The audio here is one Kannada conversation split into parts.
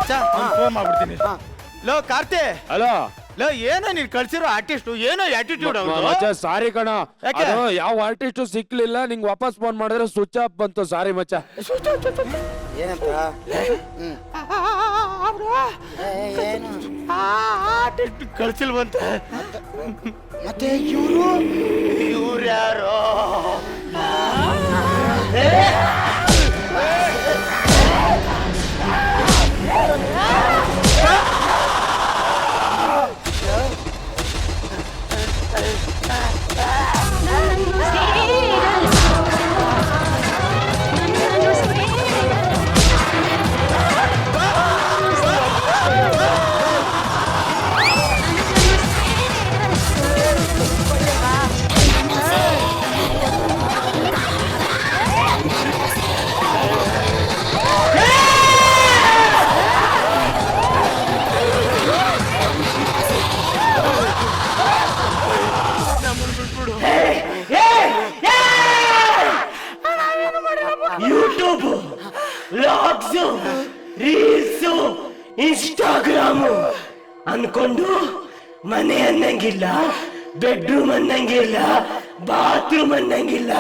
ಮಚ್ಚ ಫೋನ್ ಮಾಡ್ಬಿಡ್ತೀನಿ. ಲೋ ಕಾರ್ತಿ, ಹಲೋ ಲೋ ಏನೋ ನೀನ್ ಕಳ್ಸಿರೋ ಆರ್ಟಿಸ್ಟ್ ಏನೋ ಆಟಿಟ್ಯೂಡ್ ಮಚ್ಚ. ಸಾರಿ ಕಣ, ಅದು ಯಾವ ಆರ್ಟಿಸ್ಟ್ ಸಿಕ್ಲಿಲ್ಲ. ನಿಂಗ್ ವಾಪಸ್ ಫೋನ್ ಮಾಡಿದ್ರೆ ಸ್ವಿಚ್ ಆಫ್ ಬಂತು. ಸಾರಿ ಮಚ್ಚ. ಏನಂತ ಆರ್ಟಿಸ್ಟ್ ಕಳ್ಸಿಲ್ವಂತ. ಮತ್ತೆ ಇವ್ರು ಯಾರೋ ಯೂಟ್ಯೂಬ್, ವ್ಲಾಗ್ಸ್, ರೀಲ್ಸ್, ಇನ್ಸ್ಟಾಗ್ರಾಮು ಅನ್ಕೊಂಡು ಮನೆ ಅನ್ನಂಗಿಲ್ಲ, ಬೆಡ್ರೂಮ್ ಅನ್ನಂಗಿಲ್ಲ, ಬಾತ್ರೂಮ್ ಅನ್ನಂಗಿಲ್ಲ.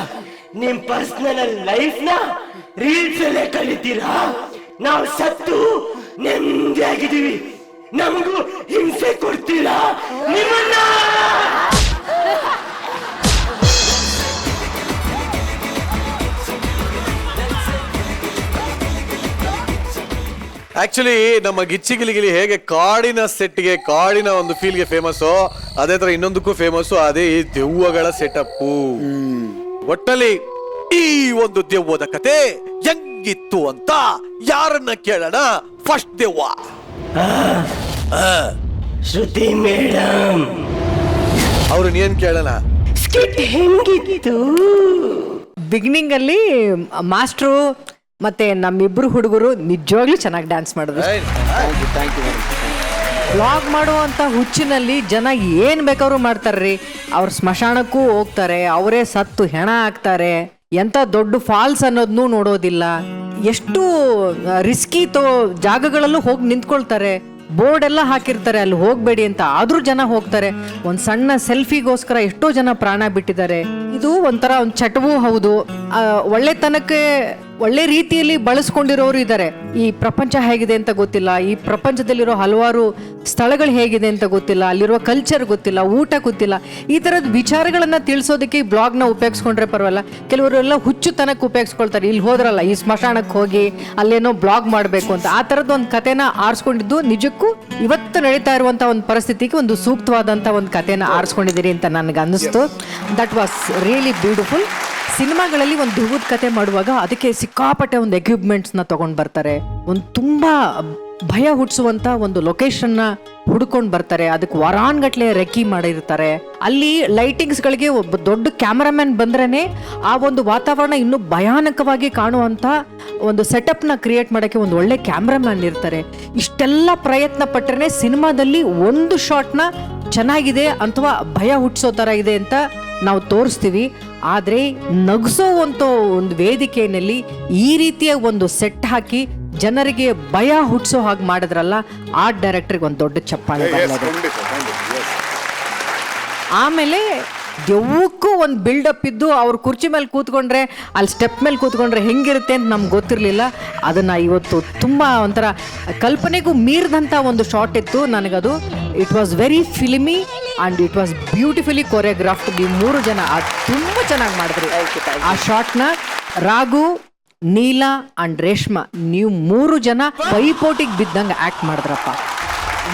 ನಿಮ್ ಪರ್ಸನಲ್ ಲೈಫ್ ನ ರೀಲ್ಸ್ ಅಲ್ಲೇ ಕಲಿತೀರಾ. ನಾವು ಸತ್ತು ನೆಮ್ಮದಿಯಾಗಿದ್ದೀವಿ, ನಮಗೂ ಹಿಂಸೆ ಕೊಡ್ತೀರಾ ನಿಮ್ಮನ್ನ. ಆಕ್ಚುಲಿ ನಮ್ಮ ಗಿಚ್ಚಿಗಿಲಿಗಿಲಿ ಹೇಗೆ ಕಾಡಿನ ಸೆಟ್ಗೆ, ಕಾಡಿನ ಒಂದು ಫೀಲ್ಗೆ ಫೇಮಸ್ಸು, ಅದೇ ತರ ಇನ್ನೊಂದಕ್ಕೂ ಫೇಮಸ್ಸು ಅದೇ ಈ ದೆವ್ವಗಳ ಸೆಟಪ್ಪು. ಒಟ್ಟಲ್ಲಿ ಈ ಒಂದು ದೆವ್ವದ ಕತೆ ಹೆಂಗಿತ್ತು ಅಂತ ಯಾರನ್ನ ಕೇಳೋಣ? ಫಸ್ಟ್ ದೆವ್ವ ಶ್ರುತಿ ಮೇಡಮ್ ಅವ್ರನ್ನ ಏನ್ ಕೇಳೋಣ? ಸ್ಕಿಟ್ ಹೆಂಗಿತ್ತು? ಬಿಗಿನಿಂಗ್ ಅಲ್ಲಿ ಮಾಸ್ಟ್ರು ಮತ್ತೆ ನಮ್ಮಿಬ್ರು ಹುಡುಗರು ನಿಜವಾಗ್ಲೂ ಚೆನ್ನಾಗಿ ಡ್ಯಾನ್ಸ್ ಮಾಡಿದ್ರು. ವ್ಲಾಗ್ ಮಾಡುವಂತ ಹುಚ್ಚಿನಲ್ಲಿ ಜನ ಏನ್ ಬೇಕಾದ್ರೂ ಮಾಡ್ತಾರ್ರಿ. ಅವ್ರ ಸ್ಮಶಾನಕ್ಕೂ ಹೋಗ್ತಾರೆ, ಅವರೇ ಸತ್ತು ಹೆಣ ಹಾಕ್ತಾರೆ, ಎಂತ ದೊಡ್ಡ ಫಾಲ್ಸ್ ಅನ್ನೋದನ್ನೂ ನೋಡೋದಿಲ್ಲ. ಎಷ್ಟು ರಿಸ್ಕಿ ಜಾಗಗಳಲ್ಲೂ ಹೋಗಿ ನಿಂತ್ಕೊಳ್ತಾರೆ. ಬೋರ್ಡ್ ಎಲ್ಲ ಹಾಕಿರ್ತಾರೆ ಅಲ್ಲಿ ಹೋಗ್ಬೇಡಿ ಅಂತ, ಆದ್ರೂ ಜನ ಹೋಗ್ತಾರೆ. ಒಂದ್ ಸಣ್ಣ ಸೆಲ್ಫಿಗೋಸ್ಕರ ಎಷ್ಟೋ ಜನ ಪ್ರಾಣ ಬಿಟ್ಟಿದ್ದಾರೆ. ಇದು ಒಂಥರ ಒಂದು ಚಟವೂ ಹೌದು. ಒಳ್ಳೆತನಕ್ಕೆ ಒಳ್ಳೆ ರೀತಿಯಲ್ಲಿ ಬಳಸ್ಕೊಂಡಿರೋರು ಇದ್ದಾರೆ. ಈ ಪ್ರಪಂಚ ಹೇಗಿದೆ ಅಂತ ಗೊತ್ತಿಲ್ಲ, ಈ ಪ್ರಪಂಚದಲ್ಲಿರೋ ಹಲವಾರು ಸ್ಥಳಗಳು ಹೇಗಿದೆ ಅಂತ ಗೊತ್ತಿಲ್ಲ, ಅಲ್ಲಿರೋ ಕಲ್ಚರ್ ಗೊತ್ತಿಲ್ಲ, ಊಟ ಗೊತ್ತಿಲ್ಲ. ಈ ಥರದ ವಿಚಾರಗಳನ್ನ ತಿಳಿಸೋದಕ್ಕೆ ಈ ಬ್ಲಾಗ್ನ ಉಪಯೋಗಿಸ್ಕೊಂಡ್ರೆ ಪರವಾಗಿಲ್ಲ. ಕೆಲವರೆಲ್ಲ ಹುಚ್ಚುತನಕ್ಕೆ ಉಪಯೋಗಿಸ್ಕೊಳ್ತಾರೆ. ಇಲ್ಲಿ ಹೋದ್ರಲ್ಲ ಈ ಸ್ಮಶಾನಕ್ಕೆ ಹೋಗಿ ಅಲ್ಲೇನೋ ಬ್ಲಾಗ್ ಮಾಡಬೇಕು ಅಂತ, ಆ ಥರದ್ದು ಒಂದು ಕಥೆನ ಆರಿಸ್ಕೊಂಡಿದ್ದು ನಿಜಕ್ಕೂ ಇವತ್ತು ನಡೀತಾ ಇರುವಂಥ ಒಂದು ಪರಿಸ್ಥಿತಿಗೆ ಒಂದು ಸೂಕ್ತವಾದಂಥ ಒಂದು ಕಥೆನ ಆರಿಸ್ಕೊಂಡಿದ್ದೀರಿ ಅಂತ ನನಗೆ ಅನ್ನಿಸ್ತು. That was really beautiful. ಸಿನಿಮಾಗಳಲ್ಲಿ ಒಂದು ದೆವ್ವದ ಕತೆ ಮಾಡುವಾಗ ಅದಕ್ಕೆ ಸಿಕ್ಕಾಪಟ್ಟೆ ಒಂದು ಎಕ್ವಿಪ್ಮೆಂಟ್ಸ್ನ ತಗೊಂಡು ಬರ್ತಾರೆ. ಒಂದು ತುಂಬಾ ಭಯ ಹುಟ್ಟಿಸುವಂತ ಒಂದು ಲೊಕೇಶನ್ನ ಹುಡ್ಕೊಂಡು ಬರ್ತಾರೆ. ಅದಕ್ಕೆ ವಾರಾನ್ಗಟ್ಲೆ ರೆಕ್ಕಿ ಮಾಡಿರ್ತಾರೆ. ಅಲ್ಲಿ ಲೈಟಿಂಗ್ಸ್ಗಳಿಗೆ ಒಬ್ಬ ದೊಡ್ಡ ಕ್ಯಾಮರಾಮನ್ ಬಂದ್ರೇನೆ ಆ ಒಂದು ವಾತಾವರಣ ಇನ್ನೂ ಭಯಾನಕವಾಗಿ ಕಾಣುವಂತ ಒಂದು ಸೆಟಪ್ನ ಕ್ರಿಯೇಟ್ ಮಾಡೋಕ್ಕೆ ಒಂದು ಒಳ್ಳೆ ಕ್ಯಾಮ್ರಾಮನ್ ಇರ್ತಾರೆ. ಇಷ್ಟೆಲ್ಲ ಪ್ರಯತ್ನ ಪಟ್ಟರೆ ಸಿನಿಮಾದಲ್ಲಿ ಒಂದು ಶಾಟ್ನ ಚೆನ್ನಾಗಿದೆ ಅಥವಾ ಭಯ ಹುಟ್ಟಿಸೋ ಥರ ಇದೆ ಅಂತ ನಾವು ತೋರಿಸ್ತೀವಿ. ಆದರೆ ನಗಿಸೋವಂಥ ಒಂದು ವೇದಿಕೆಯಲ್ಲಿ ಈ ರೀತಿಯ ಒಂದು ಸೆಟ್ ಹಾಕಿ ಜನರಿಗೆ ಭಯ ಹುಟ್ಟಿಸೋ ಹಾಗೆ ಮಾಡಿದ್ರಲ್ಲ, ಆರ್ಟ್ ಡೈರೆಕ್ಟರ್ಗೆ ಒಂದು ದೊಡ್ಡ ಚಪ್ಪಾಳೆ. ಆಮೇಲೆ ದೆವ್ವಕ್ಕೂ ಒಂದು ಬಿಲ್ಡಪ್ ಇದ್ದು ಅವ್ರ ಕುರ್ಚಿ ಮೇಲೆ ಕೂತ್ಕೊಂಡ್ರೆ, ಅಲ್ಲಿ ಸ್ಟೆಪ್ ಮೇಲೆ ಕೂತ್ಕೊಂಡ್ರೆ ಹೆಂಗಿರುತ್ತೆ ಅಂತ ನಮ್ಗೆ ಗೊತ್ತಿರಲಿಲ್ಲ. ಅದನ್ನು ಇವತ್ತು ತುಂಬ ಒಂಥರ ಕಲ್ಪನೆಗೂ ಮೀರಿದಂಥ ಒಂದು ಶಾಟ್ ಇತ್ತು. ನನಗದು it was very filmy and it was beautifully choreographed. ನೀವು ಮೂರು ಜನ ತುಂಬ ಚೆನ್ನಾಗಿ ಮಾಡಿದ್ರಿ ಆ ಶಾಟ್ನ. ರಾಘು, ನೀಲಾ ಆ್ಯಂಡ್ ರೇಷ್ಮಾ, ನೀವು ಮೂರು ಜನ ಪೈಪೋಟಿಗೆ ಬಿದ್ದಂಗೆ ಆ್ಯಕ್ಟ್ ಮಾಡಿದ್ರಪ್ಪ.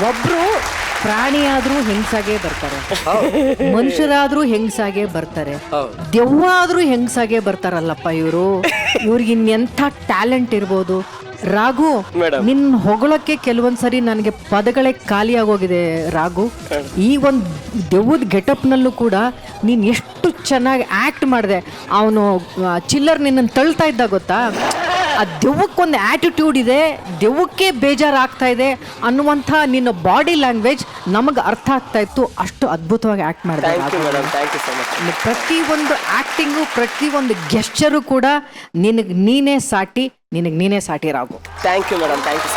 ಒಬ್ಬರು ಪ್ರಾಣಿಯಾದ್ರೂ ಹೆಂಗಸಾಗೆ ಬರ್ತಾರೆ, ಮನುಷ್ಯರಾದ್ರೂ ಹೆಂಗಸಾಗೆ ಬರ್ತಾರೆ, ದೆವ್ವ ಆದ್ರೂ ಹೆಂಗಸಾಗೆ ಬರ್ತಾರಲ್ಲಪ್ಪ ಇವ್ರಿಗೆ ಇನ್ನೆಂಥ ಟ್ಯಾಲೆಂಟ್ ಇರ್ಬೋದು. ರಾಘು, ನಿನ್ ಹೊಗಳಕ್ಕೆ ಕೆಲವೊಂದ್ಸರಿ ನನಗೆ ಪದಗಳೇ ಖಾಲಿ ಆಗೋಗಿದೆ. ರಾಘು, ಈ ಒಂದು ದೆವ್ವದ ಗೆಟಪ್ನಲ್ಲೂ ಕೂಡ ನೀನ್ ಎಷ್ಟು ಚೆನ್ನಾಗಿ ಆಕ್ಟ್ ಮಾಡಿದೆ. ಅವನು ಚಿಲ್ಲರ್ ನಿನ್ನನ್ನು ತಳ್ತಾ ಇದ್ದ ಗೊತ್ತಾ, ಆ ದೆವ್ವಕ್ಕೊಂದು ಆಟಿಟ್ಯೂಡ್ ಇದೆ, ದೆವ್ವಕ್ಕೆ ಬೇಜಾರಾಗ್ತಾ ಇದೆ ಅನ್ನುವಂಥ ನಿನ್ನ ಬಾಡಿ ಲ್ಯಾಂಗ್ವೇಜ್ ನಮಗೆ ಅರ್ಥ ಆಗ್ತಾ ಇತ್ತು. ಅಷ್ಟು ಅದ್ಭುತವಾಗಿ ಆಕ್ಟ್ ಮಾಡಿದೆ. ಪ್ರತಿ ಒಂದು ಆಕ್ಟಿಂಗು, ಪ್ರತಿ ಒಂದು ಗೆಸ್ಚರು ಕೂಡ ನಿನಗೆ ನೀನೇ ಸಾಟಿ Raghu. Thank you madam, thank you.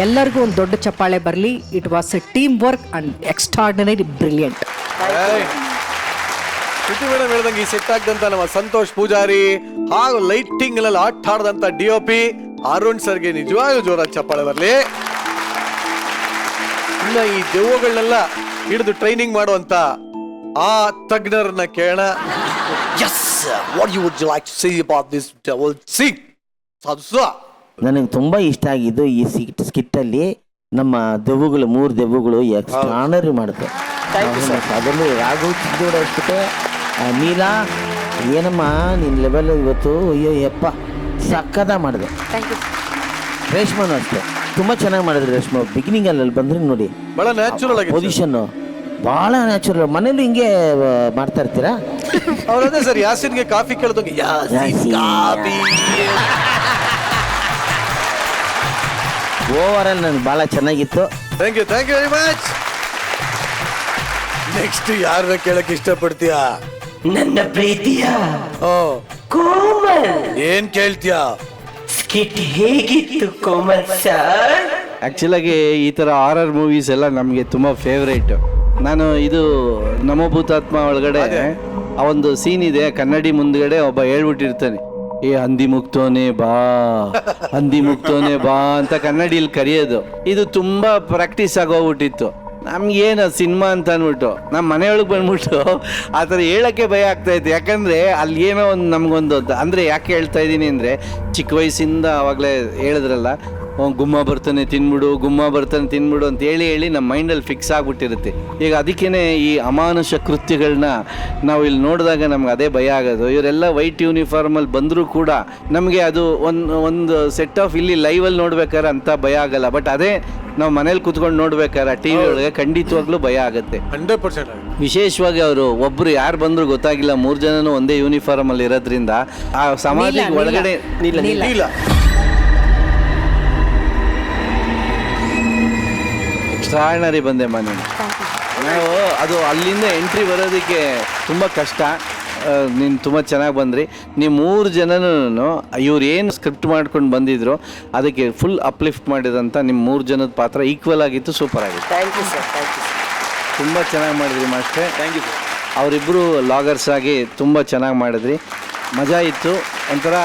ಎಲ್ಲರಿಗೂ ಒಂದು ದೊಡ್ಡ ಚಪ್ಪಾಳೆ ಬರಲಿ. It was a team work and extraordinary brilliant. Shruti madam ಹೇಳ್ದಂಗೆ ಈ ಸೆಟ್ ಆಗದಂತ ನಮ್ಮ ಸಂತೋಷ್ ಪೂಜಾರಿ ಹಾಗೂ ಲೈಟಿಂಗ್ ಎಲ್ಲ ಆಟ ಆಡದಂತ DOP ಅರುಣ್ ಸರ್ಗೆ ನಿಜವಾಗ್ಲೂ ಜೋರಾದ ಚಪ್ಪಾಳೆ ಬರಲಿ. ಇನ್ನ ಈ ದೆವ್ವಗಳನ್ನೆಲ್ಲ ಹಿಡಿದು ಟ್ರೈನಿಂಗ್ ಮಾಡುವಂತ ಆ ತಜ್ಞರನ್ನ ಕೇಳೋಣ. Yes, what you would like to say about this devil sing? ನನಗೆ ತುಂಬ ಇಷ್ಟ ಆಗಿದ್ದು ಈ ಸ್ಕಿಟ್ಟಲ್ಲಿ ನಮ್ಮ ದೆವ್ವಗಳು 3 ದೆವ್ವಗಳು ಎಕ್ಸ್ಟ್ರಾನರಿ ಮಾಡುತ್ತೆ. ಅದರಲ್ಲಿ ರಾಘು ಚಿಂದೋಡ ಅಷ್ಟೇ ನೀಲಾ ಏನಮ್ಮ ನಿನ್ನ ಲೆವೆಲ್ ಇವತ್ತು ಅಯ್ಯೋ ಯಪ್ಪ ಸಕ್ಕದ ಮಾಡಿದೆ. ರೇಷ್ಮನು ಅಷ್ಟೇ ತುಂಬ ಚೆನ್ನಾಗಿ ಮಾಡಿದ್ರು. ರೇಷ್ಮಾ ಬಿಗಿನಿಂಗಲ್ಲಿ ಬಂದ್ರೆ ನೋಡಿ ಬಹಳ ನ್ಯಾಚುರಲ್ ಆಗಿ ಪೊಸಿಷನ್ನು ಭಾಳ ನ್ಯಾಚುರಲ್. ಮನೇಲಿ ಹಿಂಗೆ ಮಾಡ್ತಾ ಇರ್ತೀರಾ? ಅವ್ರದೇ ಸರ್ ಯಾಸಿನ್ಗೆ ಕಾಫಿ ಕೇಳ್ದಂಗೆ ಓವರ್ ಆಲ್ ನನಗೆ ಭಾಳ ಚೆನ್ನಾಗಿತ್ತು. Thank you very much. Next ಯಾರನ್ನ ಕೇಳಕ್ ಇಷ್ಟಪಡ್ತೀಯಾ? ನನ್ನ ಪ್ರೀತಿಯ ಓ, ಕೋಮಲ್, ಏನ್ ಕೇಳ್ತೀಯಾ? ಸ್ಕಿಟ್ ಹೇಗಿತ್ತು ಕೋಮಲ್ ಸರ್? ಆ್ಯಕ್ಚುಲಾಗಿ ಈ ಥರ ಹಾರರ್ ಮೂವೀಸ್ ಎಲ್ಲ ನಮಗೆ ತುಂಬ ಫೇವ್ರೇಟ್. ನಾನು ಇದು ನಮೋಭೂತಾತ್ಮ ಒಳಗಡೆ ಆ ಒಂದು ಸೀನ್ ಇದೆ, ಕನ್ನಡಿ ಮುಂದ್ಗಡೆ ಒಬ್ಬ ಹೇಳ್ಬಿಟ್ಟಿರ್ತಾನೆ, ಏ ಹಂದಿ ಮುಕ್ತೋನೆ ಬಾ, ಹಂದಿ ಮುಕ್ತೋನೆ ಬಾ ಅಂತ ಕನ್ನಡಿಯಲ್ಲಿ ಕರೆಯೋದು. ಇದು ತುಂಬ ಪ್ರಾಕ್ಟೀಸ್ ಆಗೋಗ್ಬಿಟ್ಟಿತ್ತು. ನಮ್ಗೇನು ಸಿನಿಮಾ ಅಂತ ಅಂದ್ಬಿಟ್ಟು ನಮ್ಮ ಮನೆಯೊಳಗೆ ಬಂದ್ಬಿಟ್ಟು ಆ ಥರ ಹೇಳೋಕ್ಕೆ ಭಯ ಆಗ್ತಾಯಿತ್ತು. ಯಾಕಂದರೆ ಅಲ್ಲಿ ಏನೋ ಒಂದು ನಮಗೊಂದು ಅಂದರೆ ಯಾಕೆ ಹೇಳ್ತಾ ಇದ್ದೀನಿ ಅಂದರೆ, ಚಿಕ್ಕ ವಯಸ್ಸಿಂದ ಆವಾಗಲೇ ಹೇಳಿದ್ರಲ್ಲ, ಗುಮ್ಮ ಬರ್ತಾನೆ ತಿನ್ಬಿಡು, ಗುಮ್ಮ ಬರ್ತಾನೆ ತಿನ್ಬಿಡು ಅಂತ ಹೇಳಿ ನಮ್ಮ ಮೈಂಡಲ್ಲಿ ಫಿಕ್ಸ್ ಆಗಿಬಿಟ್ಟಿರುತ್ತೆ. ಈಗ ಅದಕ್ಕೇ ಈ ಅಮಾನುಷ ಕೃತ್ಯಗಳನ್ನ ನಾವು ಇಲ್ಲಿ ನೋಡಿದಾಗ ನಮ್ಗೆ ಅದೇ ಭಯ ಆಗೋದು. ಇವರೆಲ್ಲ ವೈಟ್ ಯೂನಿಫಾರ್ಮಲ್ಲಿ ಬಂದರೂ ಕೂಡ ನಮಗೆ ಅದು ಒಂದು ಸೆಟ್ ಆಫ್ ಇಲ್ಲಿ ಲೈವಲ್ಲಿ ನೋಡ್ಬೇಕಾದ್ರೆ ಅಂಥ ಭಯ ಆಗಲ್ಲ. ಬಟ್ ಅದೇ ನಾವು ಮನೇಲಿ ಕೂತ್ಕೊಂಡು ನೋಡ್ಬೇಕಾದ್ರೆ ಟಿ ವಿ ಒಳಗೆ ಖಂಡಿತವಾಗ್ಲೂ ಭಯ ಆಗುತ್ತೆ. 100%. ವಿಶೇಷವಾಗಿ ಅವರು ಒಬ್ರು ಯಾರು ಬಂದ್ರು ಗೊತ್ತಾಗಿಲ್ಲ, 3 ಜನನು ಒಂದೇ ಯೂನಿಫಾರ್ಮ್ ಅಲ್ಲಿ ಇರೋದ್ರಿಂದ ಆ ಸಮಾಧಿ ಒಳಗಡೆ ಇಲ್ಲ ಎಕ್ಸ್ಟ್ರಾರ್ಡಿನರಿ ಬಂದೆ ಮನೆ. ನಾವು ಅದು ಅಲ್ಲಿಂದ ಎಂಟ್ರಿ ಬರೋದಕ್ಕೆ ತುಂಬ ಕಷ್ಟ. ನೀನು ತುಂಬ ಚೆನ್ನಾಗಿ ಬಂದ್ರಿ. ನೀವು 3 ಜನನೂ ಇವ್ರು ಏನು ಸ್ಕ್ರಿಪ್ಟ್ ಮಾಡ್ಕೊಂಡು ಬಂದಿದ್ರು ಅದಕ್ಕೆ ಫುಲ್ ಅಪ್ಲಿಫ್ಟ್ ಮಾಡಿದಂಥ ನಿಮ್ಮ 3 ಜನದ ಪಾತ್ರ ಈಕ್ವಲ್ ಆಗಿತ್ತು, ಸೂಪರ್ ಆಗಿತ್ತು. Thank you sir, thank you sir. ತುಂಬ ಚೆನ್ನಾಗಿ ಮಾಡಿದ್ರಿ ಮಾಸ್ಟ್ರೆ. Thank you. ಅವರಿಬ್ಬರು ಲಾಗರ್ಸ್ ಆಗಿ ತುಂಬ ಚೆನ್ನಾಗಿ ಮಾಡಿದ್ರಿ, ಮಜಾ ಇತ್ತು. ಒಂಥರ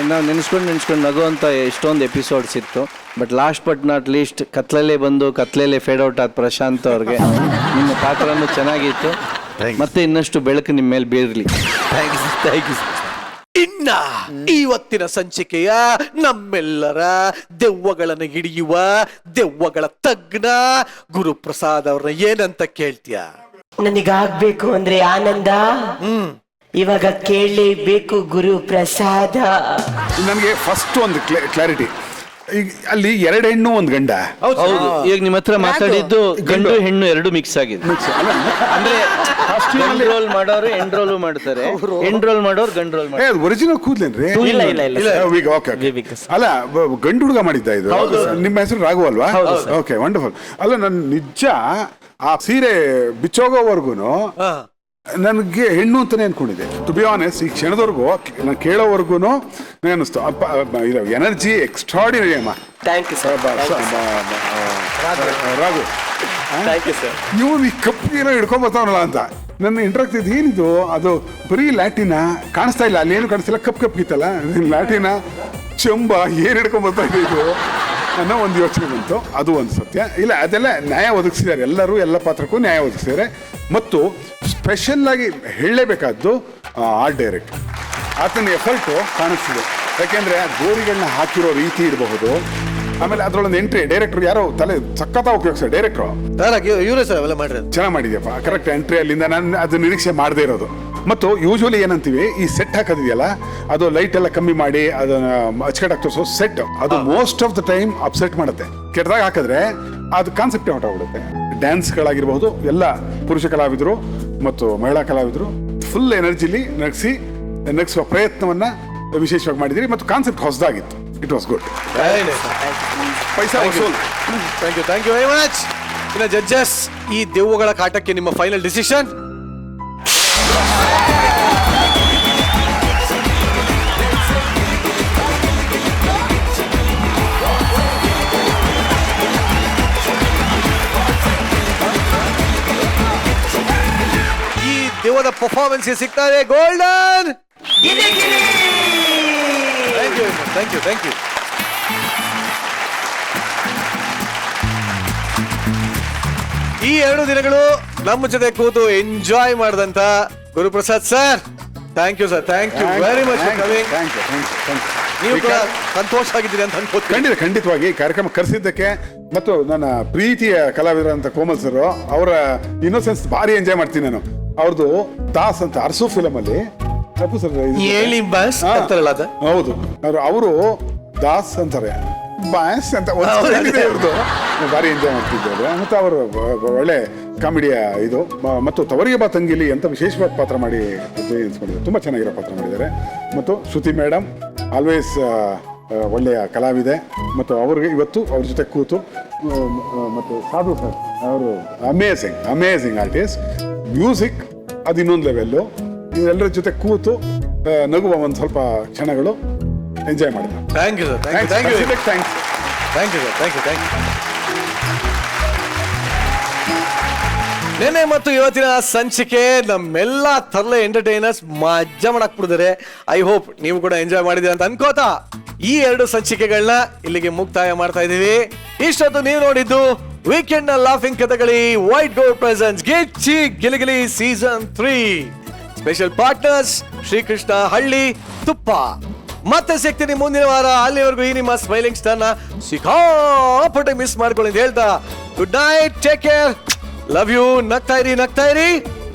ನಾವು ನೆನೆಸ್ಕೊಂಡು ನಗುವಂಥ ಎಷ್ಟೊಂದು ಎಪಿಸೋಡ್ಸ್ ಇತ್ತು. But last but not least ಕತ್ಲಲ್ಲೇ ಬಂದು ಕತ್ಲಲ್ಲೇ ಫೇಡ್ ಔಟ್ ಆದ ಪ್ರಶಾಂತ್ ಅವ್ರಿಗೆ ನಿಮ್ಮ ಪಾತ್ರನೂ ಚೆನ್ನಾಗಿತ್ತು. ಮತ್ತೆ ಇನ್ನಷ್ಟು ಬೆಳಕು ನಿಮ್ಮ ಮೇಲೆ ಬೀರಲಿ. Thank you. ಇನ್ನ ಇವತ್ತಿನ ಸಂಚಿಕೆಯ ನಮ್ಮೆಲ್ಲರ ದೆವ್ವಗಳನ್ನು ಹಿಡಿಯುವ ದೆವ್ವಗಳ ತಜ್ಞ ಗುರುಪ್ರಸಾದ್ ಅವ್ರನ್ನ ಏನಂತ ಕೇಳ್ತೀಯ? ನನಗಾಗ್ಬೇಕು ಅಂದ್ರೆ ಆನಂದ, ಇವಾಗ ಕೇಳಲೇಬೇಕು ಗುರುಪ್ರಸಾದ. ನನಗೆ ಫಸ್ಟ್ ಒಂದು ಕ್ಲಾರಿಟಿ, ಈಗ ಅಲ್ಲಿ 2 ಹೆಣ್ಣು 1 ಗಂಡ. ಹೌದು, ಈಗ ನಿಮ್ಮ ಹತ್ರ ಮಾತಾಡಿದ್ದು ಗಂಡು ಹೆಣ್ಣು 2 ಮಿಕ್ಸ್ ಆಗಿದೆ. ಅಂದ್ರೆ ಗಂಡು ರೋಲ್ ಮಾಡೋರು ಎಂಡ್ ರೋಲ್ ಮಾಡ್ತಾರೆ, ಎಂಡ್ ರೋಲ್ ಮಾಡೋರು ಗಂಡು ರೋಲ್ ಮಾಡ್ತಾರೆ. ಒರಿಜಿನಲ್ ಕೂದ್ಲೇನ್ರಿ? ಅಲ್ಲ, ಗಂಡು ಹುಡುಗ ಮಾಡಿದ್ದ ಇದು. ನಿಮ್ಮ ಹೆಸರು ರಾಘು ಅಲ್ವಾ? Okay, wonderful. ಅಲ್ಲ, ನಾನು ನಿಜ ಆ ಸೀರೆ ಬಿಚ್ಚೋಗೋವರೆಗೂ ನನಗೆ ಹೆಣ್ಣು ಅಂತಾನೆ ಅನ್ಕೊಂಡಿದ್ದೆ. ಟು ಬಿ ಆನೆಸ್ಟ್, ಈ ಕ್ಷಣದವರೆಗೂ ನಾನು ಕೇಳೋವರೆಗೂ ನನಗೆ ಅನ್ನಿಸ್ತು ಇದು ಎನರ್ಜಿ ಎಕ್ಸ್ಟ್ರಾರ್ಡಿನರಿ ಅಮ್ಮ. Thank you sir. ರಾಘು ಇವನು ಈ ಕಪ್ಪಿಗೇನೋ ಹಿಡ್ಕೊಂಬರ್ತಾವನಲ್ಲ ಅಂತ ನನ್ನ ಇಂಟ್ರಾಕ್ಟ್ ಇದು. ಏನಿದು ಅದು ಬರೀ ಲ್ಯಾಟಿನ ಕಾಣಿಸ್ತಾ ಇಲ್ಲ, ಅಲ್ಲಿ ಏನು ಕಾಣಿಸ್ತಿಲ್ಲ, ಕಪ್ಪಿತ್ತಲ್ಲ ಲ್ಯಾಟಿನ ಚೆಂಬ ಏನು ಹಿಡ್ಕೊಂಬರ್ತಾ ಇದೆ ಇದು ಅನ್ನೋ ಒಂದು ಯೋಚನೆ ಬಂತು. ಅದು ಒಂದು ಸತ್ಯ. ಇಲ್ಲ, ಅದೆಲ್ಲ ನ್ಯಾಯ ಒದಗಿಸಿದ್ದಾರೆ, ಎಲ್ಲರೂ ಎಲ್ಲ ಪಾತ್ರಕ್ಕೂ ನ್ಯಾಯ ಒದಗಿಸಿದ್ದಾರೆ. ಮತ್ತು ಸ್ಪೆಷಲ್ಲಾಗಿ ಹೇಳಲೇಬೇಕಾದ್ದು ಆರ್ಟ್ ಡೈರೆಕ್ಟ್, ಆತನ ಎಫರ್ಟು ಕಾಣಿಸ್ತಿದೆ. ಯಾಕೆಂದರೆ ಗೋರಿಗಳನ್ನ ಹಾಕಿರೋ ರೀತಿ ಇರಬಹುದು. ಆಮೇಲೆ ಅದರೊಳೊಂದು ಎಂಟ್ರಿ ಡೈರೆಕ್ಟರ್ ಯಾರೋ ತಲೆ ಸಖತ್ತಾಗಿ ಉಪಯೋಗಿಸ್ತಾರೆ ಡೈರೆಕ್ಟ್ರು. ಇವರೇ ಸರ್ ಅವೆಲ್ಲ ಮಾಡ್ರಿ, ಚೆನ್ನಾಗಿ ಮಾಡಿದ್ಯಪ್ಪ, ಕರೆಕ್ಟ್ ಎಂಟ್ರಿ. ಅಲ್ಲಿಂದ ನಾನು ಅದು ನಿರೀಕ್ಷೆ ಮಾಡದೇ ಇರೋದು. ಮತ್ತು ಯೂಶ್ವಲಿ ಏನಂತೀವಿ, ಈ ಸೆಟ್ ಹಾಕೋದಿದೆಯಲ್ಲ, ಅದು ಲೈಟ್ ಎಲ್ಲ ಕಮ್ಮಿ ಮಾಡಿ ಅದನ್ನ ಅಚ್ಚುಕಟ್ಟಾಗಿ ತೋರಿಸೋ ಸೆಟ್, ಅದು most of the time upset ಮಾಡುತ್ತೆ. ಕೆಟ್ಟದಾಗ ಹಾಕಿದ್ರೆ ಅದು ಕಾನ್ಸೆಪ್ಟ್ ಹೊರಟೋಗ್ಬಿಡುತ್ತೆ. ಡ್ಯಾನ್ಸ್ಗಳಾಗಿರ್ಬಹುದು, ಎಲ್ಲ ಪುರುಷ ಕಲಾವಿದರು ಮತ್ತು ಮಹಿಳಾ ಕಲಾವಿದರು ಫುಲ್ ಎನರ್ಜಿಲಿ ನಗಿಸುವ ಪ್ರಯತ್ನವನ್ನ ವಿಶೇಷವಾಗಿ ಮಾಡಿದಿರಿ. ಮತ್ತು ಕಾನ್ಸೆಪ್ಟ್ ಹೊಸದಾಗಿತ್ತು. It was good. ಪೈಸಾ ವಸೂಲ್. Thank you very much. ಇನ್ನು ಜಡ್ಜಸ್, ಈ ದೆವ್ವಗಳ ಕಾಟಕ್ಕೆ ನಿಮ್ಮ ಫೈನಲ್ ಡಿಸಿಷನ್? ದೆವ್ವದ ಪರ್ಫಾರ್ಮೆನ್ಸ್ ಸಿಗ್ತಾರೆ ಗೋಲ್ಡನ್. Thank you. ಈ 2 ದಿನಗಳು ನಮ್ಮ ಜೊತೆ ಕೂತು ಎಂಜಾಯ್ ಮಾಡಿದಂತ Guruprasad sir, thank you sir, thank you very much for coming. ನೀವು ಕೂಡ ಸಂತೋಷ ಆಗಿದ್ದೀರಿ ಅಂತ ಅನ್ಕೋತೀನಿ. ಖಂಡಿತವಾಗಿ ಈ ಕಾರ್ಯಕ್ರಮ ಕರೆಸಿದ್ದಕ್ಕೆ ಮತ್ತು ನನ್ನ ಪ್ರೀತಿಯ ಕಲಾವಿದರಂತ ಕೋಮಲ್ ಸರ್ ಅವರ ಇನ್ನೋಸೆನ್ಸ್ ಭಾರಿ ಎಂಜಾಯ್ ಮಾಡ್ತೀನಿ ನಾನು. ಅವ್ರದ್ದು ದಾಸ್ ಅಂತ ಅರಸು ಫಿಲಮ್ ಅಲ್ಲಿ ತಪ್ಪು ಸರ್ ಹೇಳಿ ಬಸ್ ಅಂತಾರಲ್ಲ ಅದು. ಹೌದು, ಅವರು ದಾಸ್ ಅಂತಾರೆ, ಬಾಸ್ ಅಂತ ಇವ್ರದ್ದು ಭಾರಿ ಎಂಜಾಯ್ ಮಾಡ್ತಿದ್ದಾರೆ. ಮತ್ತು ಅವರು ಒಳ್ಳೆ ಕಾಮಿಡಿಯ ಇದು ಮತ್ತು ತವರಿಗೆ ಬಾ ತಂಗಿಲಿ ಅಂತ ವಿಶೇಷವಾದ ಪಾತ್ರ ಮಾಡಿ ಎನಿಸ್ಕೊಂಡಿದ್ದಾರೆ. ತುಂಬ ಚೆನ್ನಾಗಿರೋ ಪಾತ್ರ ಮಾಡಿದ್ದಾರೆ. ಮತ್ತು ಶ್ರುತಿ ಮೇಡಮ್ ಆಲ್ವೇಸ್ ಒಳ್ಳೆಯ ಕಲಾವಿದೆ. ಮತ್ತು ಅವ್ರಿಗೆ ಇವತ್ತು ಅವ್ರ ಜೊತೆ ಕೂತು ಮತ್ತು ಸಾಧು ಸರ್ ಅವರು ಅಮೇಝಿಂಗ್ ಆರ್ಟಿಸ್ಟ್. ಮ್ಯೂಸಿಕ್ ಅದು ಇನ್ನೊಂದು ಲೆವೆಲ್ಲು. ಇವರೆಲ್ಲರ ಜೊತೆ ಕೂತು ನಗುವ ಒಂದು ಸ್ವಲ್ಪ ಕ್ಷಣಗಳು ಎಂಜಾಯ್ ಮಾಡಿದೆ. Thank you sir, thank you. ನೆನ್ನೆ ಮತ್ತು ಇವತ್ತಿನ ಸಂಚಿಕೆ ನಮ್ಮೆಲ್ಲ ತರಲೆ ಎಂಟರ್ಟೈನರ್ಸ್ ಮಜಾ ಮಾಡಕ್ ಬಿಡಿದಾರೆ. ಐ ಹೋಪ್ ನೀವು ಕೂಡ ಎಂಜಾಯ್ ಮಾಡಿದ್ದೀರ ಅಂತ ಅನ್ಕೋತಾ ಈ 2 ಸಂಚಿಕೆಗಳನ್ನ ಇಲ್ಲಿಗೆ ಮುಕ್ತಾಯ ಮಾಡ್ತಾ ಇದೀವಿ. ಇಷ್ಟೊತ್ತು ನೀವು ನೋಡಿದ್ದು ವೀಕೆಂಡ್ ನ ಲಾಫಿಂಗ್ ಕಥೆಗಳಿ ವೈಟ್ ಗೋಲ್ಡ್ ಪ್ರೆಸೆನ್ಸ್ ಗಿಚ್ಚಿ ಗಿಲಿಗಿಲಿ ಸೀಸನ್ 3. ಸ್ಪೆಷಲ್ ಪಾರ್ಟ್ನರ್ಸ್ ಶ್ರೀಕೃಷ್ಣ ಹಳ್ಳಿ ತುಪ್ಪ. ಮತ್ತೆ ಸಿಗ್ತೀನಿ ಮುಂದಿನ ವಾರ. ಅಲ್ಲಿವರೆಗೂ ಈ ನಿಮ್ಮ ಸ್ಮೈಲಿಂಗ್ ಸ್ಟಾರ್ ನ ಸಿಕ್ಕಾಪಟ್ಟೆ ಮಿಸ್ ಮಾಡ್ಕೊಳ್ಳಿ ಅಂತ ಹೇಳ್ತಾ good night, take care, love you. ನಗ್ತಾ ಇರಿ,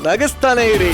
ನಗಿಸ್ತಾನೆ ಇರಿ.